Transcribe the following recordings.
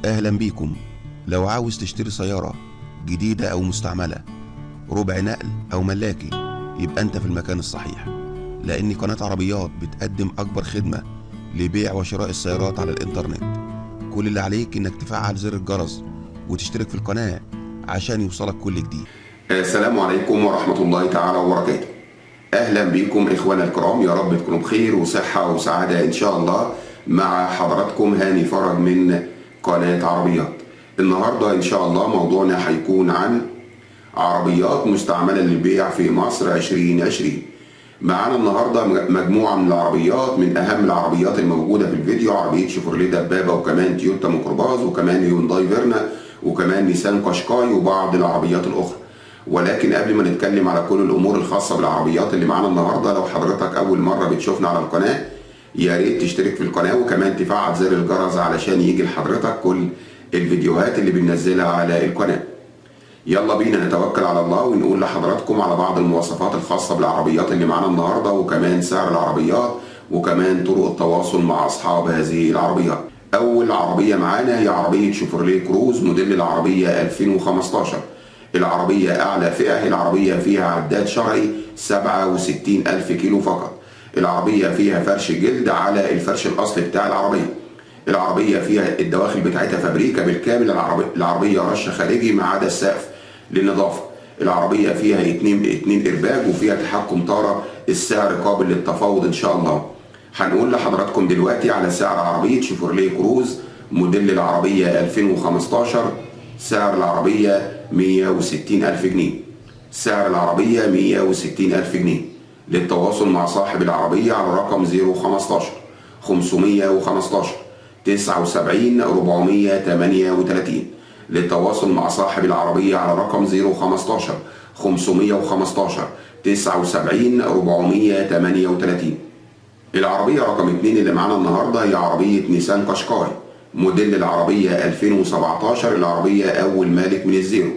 أهلا بيكم. لو عاوز تشتري سيارة جديدة أو مستعملة، ربع نقل أو ملاكي، يبقى أنت في المكان الصحيح، لأن قناة عربيات بتقدم أكبر خدمة لبيع وشراء السيارات على الإنترنت. كل اللي عليك إنك تفعل زر الجرس وتشترك في القناة عشان يوصلك كل جديد. السلام عليكم ورحمة الله تعالى وبركاته. أهلا بكم إخوانا الكرام، يا رب تكونوا بخير وصحة وسعادة إن شاء الله. مع حضراتكم هاني فرج من قناة عربيات. النهاردة إن شاء الله موضوعنا هيكون عن عربيات مستعملة للبيع في مصر 2020. معانا النهاردة مجموعة من العربيات، من أهم العربيات الموجودة في الفيديو: عربية شيفروليه دبابة، وكمان تويوتا ميكروباص، وكمان هيونداي فيرنا، وكمان نيسان قشقاي، وبعض العربيات الأخرى. ولكن قبل ما نتكلم على كل الأمور الخاصة بالعربيات اللي معانا النهاردة، لو حضرتك أول مرة بتشوفنا على القناة، يا ريت تشترك في القناة وكمان تفعل زر الجرس علشان يجي لحضرتك كل الفيديوهات اللي بننزلها على القناة. يلا بينا نتوكل على الله ونقول لحضراتكم على بعض المواصفات الخاصة بالعربيات اللي معانا النهاردة، وكمان سعر العربيات، وكمان طرق التواصل مع أصحاب هذه العربيات. أول عربية معانا هي عربية شيفروليه كروز موديل العربية 2015. العربية أعلى فئة، العربية فيها عداد شرعي 67,000 كيلو فقط. العربية فيها فرش جلد على الفرش الأصلي بتاع العربية. العربية فيها الدواخل بتاعتها فابريكا بالكامل. العربية رش خارجي ما عدا السقف للنظافة. العربية فيها اتنين إرباج، وفيها تحكم طارة. السعر قابل للتفاوض إن شاء الله. هنقول لحضراتكم دلوقتي على سعر عربية شيفروليه كروز موديل العربية 2015. سعر العربية 160,000 جنيه. سعر العربية 160,000 جنيه. للتواصل مع صاحب العربية على رقم 015 515 79 438. للتواصل مع صاحب العربية على رقم 015 515 79 438. العربية رقم 2 اللي معانا النهاردة هي عربية نيسان قشقاي موديل العربية 2017. العربية أول مالك من الزيرو.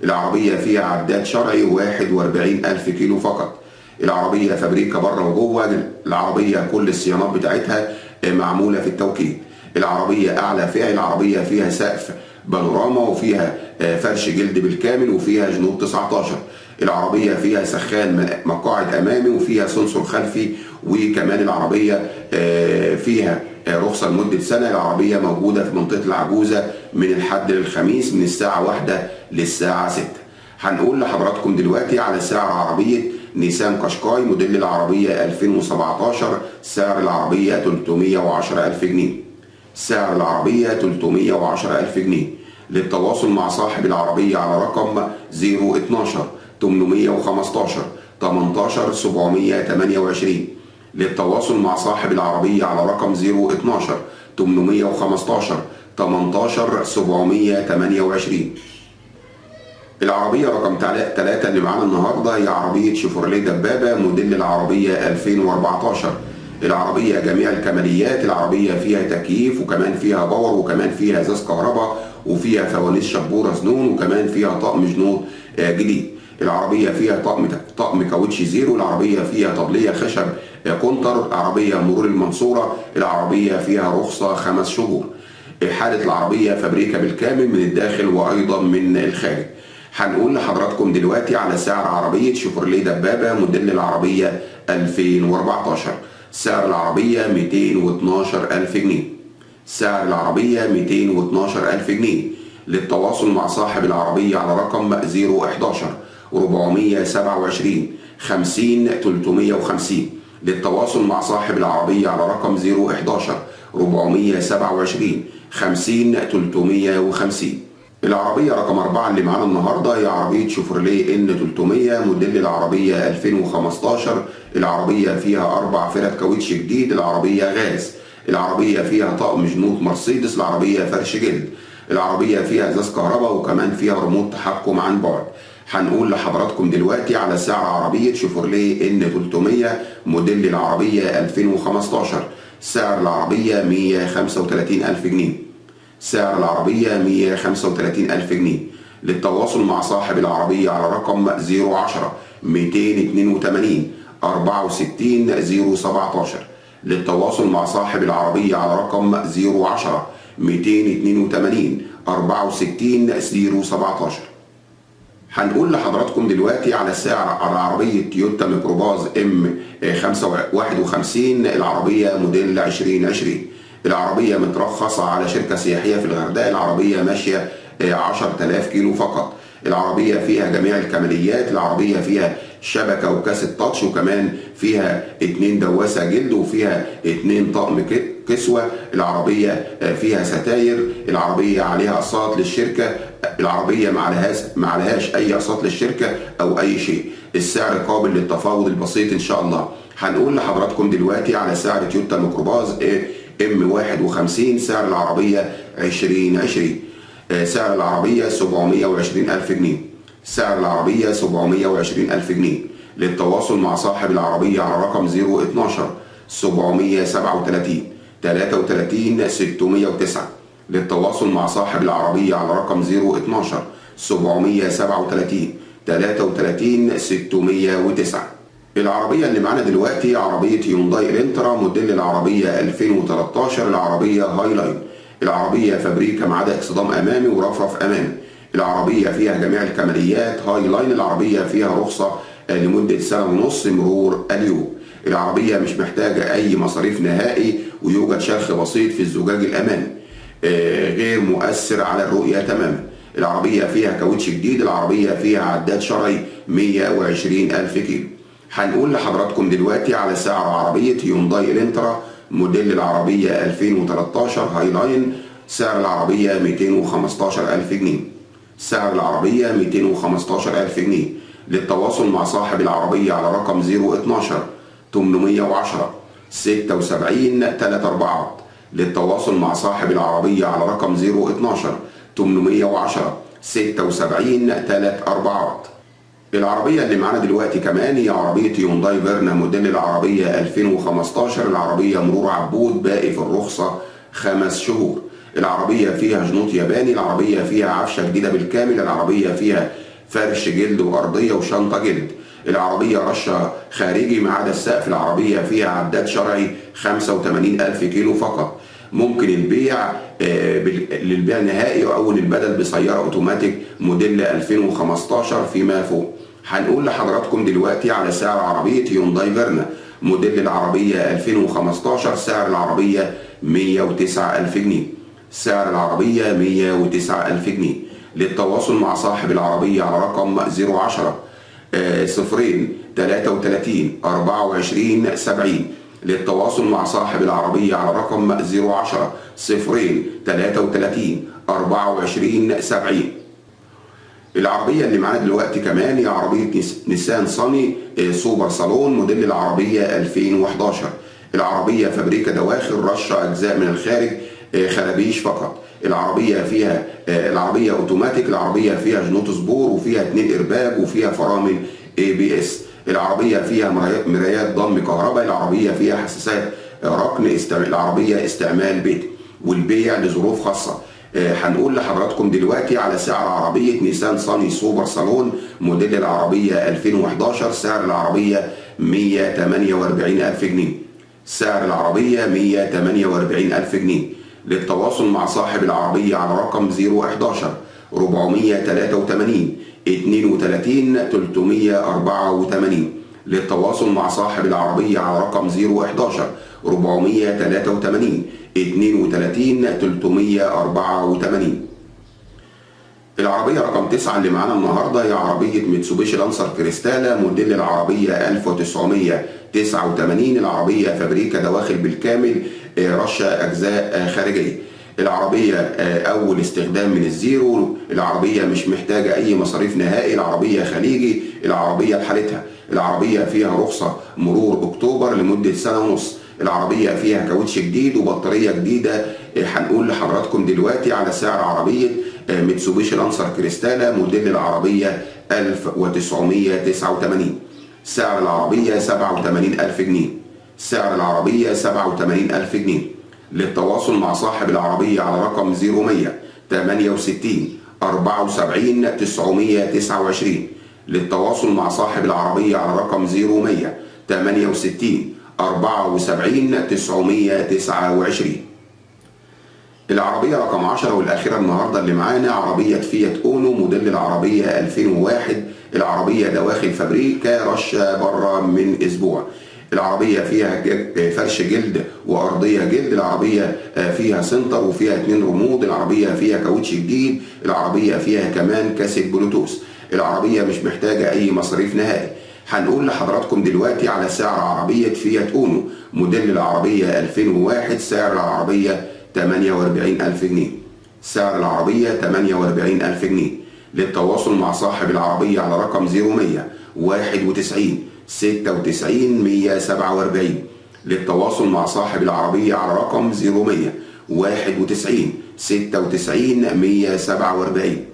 العربية فيها عداد شرعي 41,000 كيلو فقط. العربية فابريكا بره وجوه. العربية كل الصيانات بتاعتها معمولة في التوكيد. العربية أعلى فئة. العربية فيها سقف بانوراما، وفيها فرش جلد بالكامل، وفيها جنوط 19. العربية فيها سخان مقاعد أمامي، وفيها سنسور خلفي، وكمان العربية فيها رخصة لمدة سنة. العربية موجودة في منطقة العجوزة من الحد للخميس من الساعة 1 للساعة 6. هنقول لحضراتكم دلوقتي على سعر عربية نيسان قشقاي موديل العربية 2017. سعر العربية 310,000 جنيه. سعر العربية 310,000 جنيه. للتواصل مع صاحب العربية على رقم 012 815 18 728. للتواصل مع صاحب العربية على رقم 012 815 18 728. العربية رقم 3 اللي معانا النهاردة هي عربية شيفروليه دبابة موديل العربية 2014. العربية جميع الكماليات. العربية فيها تكييف، وكمان فيها باور، وكمان فيها ازاز كهرباء، وفيها فوانيس شبورة سنون، وكمان فيها طقم جنوط جديد. العربية فيها طقم كاوتش زيرو. العربية فيها طبلية خشب كونتر. العربية مرور المنصورة. العربية فيها رخصة 5 شهور. حالة العربية فابريكا بالكامل من الداخل وأيضا من الخارج. هنقول لحضراتكم دلوقتي على سعر عربية شيفروليه دبابة موديل العربية 2014. سعر العربية 212,000 جنيه. سعر العربية 212,000 جنيه. للتواصل مع صاحب العربية على رقم 011 427 50 350. للتواصل مع صاحب العربية على رقم 011 427 50 350. العربية رقم 4 اللي معانا النهاردة هي عربية شيفروليه ان 300 موديل العربية 2015. العربية فيها 4 فرد كاوتش جديد. العربية غاز. العربية فيها طقم جنوط مرسيدس. العربية فرش جلد. العربية فيها ازاز كهرباء، وكمان فيها ريموت تحكم عن بعد. هنقول لحضراتكم دلوقتي على سعر عربية شيفروليه ان 300 موديل العربية 2015. سعر العربية 135,000 جنيه. سعر العربية 135,000 جنيه. للتواصل مع صاحب العربية على رقم 010 282 64 017. للتواصل مع صاحب العربية على رقم 010 282 64 017. هنقول لحضراتكم دلوقتي على سعر على عربية تويوتا ميكروباص M51 العربية موديل 2020. العربية مترخصة على شركة سياحية في الغردقة. العربية ماشية 10,000 كيلو فقط. العربية فيها جميع الكماليات. العربية فيها شبكة وكاسة تاتش، وكمان فيها 2 دواسة جلد، وفيها 2 طقم كسوة. العربية فيها ستاير. العربية عليها اقساط للشركة. العربية ما عليهاش اي اقساط للشركة او اي شيء. السعر قابل للتفاوض البسيط ان شاء الله. هنقول لحضراتكم دلوقتي على سعر تويوتا ميكروباص M51 سعر العربية 2020. سعر العربية 720,000 جنيه. سعر العربية 720,000 جنيه. للتواصل مع صاحب العربية على رقم 012 737 33 609. للتواصل مع صاحب العربية على رقم 012 737 33 609. العربية اللي معانا دلوقتي عربية هيونداي الانترا موديل العربية 2013. العربية هاي لاين. العربية فابريكا ما عدا اكسدام امامي ورفرف امامي. العربية فيها جميع الكماليات. هاي لاين. العربية فيها رخصة لمدة 1.5 سنة مرور اليوم. العربية مش محتاجة اي مصاريف نهائي، ويوجد شرخ بسيط في الزجاج الامامي غير مؤثر على الرؤية تماما. العربية فيها كاوتش جديد. العربية فيها عداد شرعي 120,000 كيلو. هنقول لحضراتكم دلوقتي على سعر عربية هيونداي الانترا موديل العربية 2013 هاي لاين. سعر العربية 215,000 جنيه. سعر العربية 215,000 جنيه. للتواصل مع صاحب العربية على رقم 012 810 76 34. للتواصل مع صاحب العربية على رقم 012 810 76 34. العربية اللي معانا دلوقتي كمان هي عربية هيونداي فيرنا موديل العربية 2015. العربية مرور عبود، باقي في الرخصة 5 شهور. العربية فيها جنوط ياباني. العربية فيها عفشة جديدة بالكامل. العربية فيها فرش جلد وأرضية وشنطة جلد. العربية رشة خارجي ما عدا السقف. العربية فيها عداد شرعي 85,000 كيلو فقط. ممكن البيع للبيع نهائي أو للبدل بسيارة أوتوماتيك موديل 2015 فيما فوق. هنقول لحضراتكم دلوقتي على سعر عربية هيونداي فيرنا موديل العربية 2015. سعر العربية 109,000 جنيه. سعر العربية 109,000 جنيه. للتواصل مع صاحب العربية على رقم 010 33 24 70. للتواصل مع صاحب العربية على رقم 010 33 24 70. العربية اللي معانا دلوقتي كمان هي عربية نيسان صني سوبر صالون موديل العربية 2011. العربية فابريكا دواخل، رشة أجزاء من الخارج، خرابيش فقط. العربية اوتوماتيك. العربية فيها جنوط سبور، وفيها 2 إرباج، وفيها فرامل ABS. العربية فيها مرايات ضم كهرباء. العربية فيها حساسات ركن. العربية استعمال بيتي والبيع لظروف خاصة. هنقول لحضراتكم دلوقتي على سعر عربية نيسان صني سوبر صالون موديل العربية 2011. سعر العربية 148,000 جنيه. سعر العربية 148,000 جنيه. للتواصل مع صاحب العربية على رقم 011 483 32 384. للتواصل مع صاحب العربية على رقم 011 483 32 384. العربية رقم 9 اللي معانا النهاردة هي عربية ميتسوبيشي لانسر كريستالا موديل العربية 1989. العربية فابريكا دواخل بالكامل، رشة أجزاء خارجية. العربية أول استخدام من الزيرو. العربية مش محتاجة أي مصاريف نهائي. العربية خليجي. العربية بحالتها. العربية فيها رخصة مرور أكتوبر لمدة 1.5 سنة. العربية فيها كاوتش جديد وبطارية جديدة. هنقول لحضراتكم دلوقتي على سعر عربية ميتسوبيشي لانسر كريستالا موديل العربية 1989. سعر العربية 87,000 جنيه. سعر العربية 87,000 جنيه. للتواصل مع صاحب العربية على رقم 0100 68 74 929. للتواصل مع صاحب العربية على رقم 0100 68 74 929. العربية رقم 10 والأخيرة النهاردة اللي معانا عربية فيات أونو موديل العربية 2001. العربية دواخل فابريكا رشة بره من أسبوع. العربية فيها فرش جلد وأرضية جلد. العربية فيها سنتر وفيها 2 رمود. العربية فيها كاوتش جديد. العربية فيها كمان كاسيت بلوتوث. العربية مش محتاجة أي مصاريف نهائي. هنقول لحضراتكم دلوقتي على سعر عربية فيات أونو موديل العربية 2001. سعر العربية 48,000 جنيه. سعر العربية 48,000 جنيه. للتواصل مع صاحب العربية على رقم 0100 91 96 147. للتواصل مع صاحب العربية على رقم 0100 91 96 147.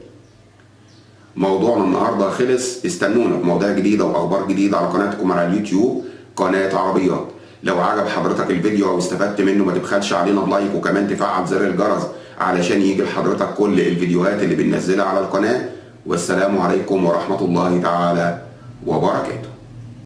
موضوعنا النهارده خلص. استنونا بمواضيع جديدة وأخبار جديدة على قناتكم على اليوتيوب قناة عربيات. لو عجب حضرتك الفيديو او استفدت منه ما تبخلش علينا بلايك وكمان تفعل زر الجرس علشان يجي لحضرتك كل الفيديوهات اللي بننزلها على القناة. والسلام عليكم ورحمة الله تعالى وبركاته.